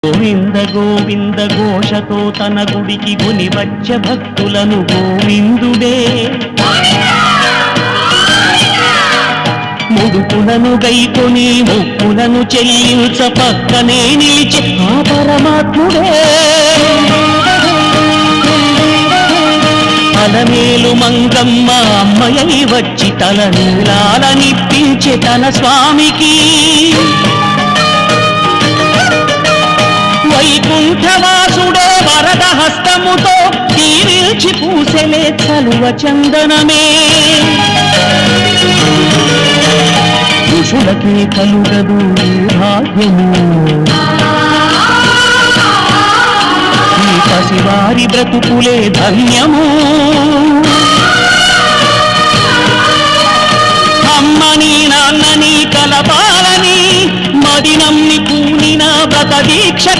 గోవింద గోవింద ఘోషతో తన గుడికి గుని వచ్చ భక్తులను గోవిందుడే ముడుపులను గైకొని మొక్కులను చెల్లించ పక్కనే నిలిచి ఆ పరమాత్ముడే అలమేలు మంగమ్మ అమ్మయ్య వచ్చి తల నీలాలనిప్పించే తన స్వామికి వైకుంఠవాసుడే వరద హస్తముతో తీరిల్చి పూసెలే చలువ చందనమే ఋషులకే కలుగదు భాగ్యము ఈ పసివారి బ్రతుకులే ధన్యము అమ్మని నాన్నని కలపాలని మదినమ్మి పూనిన వ్రత దీక్ష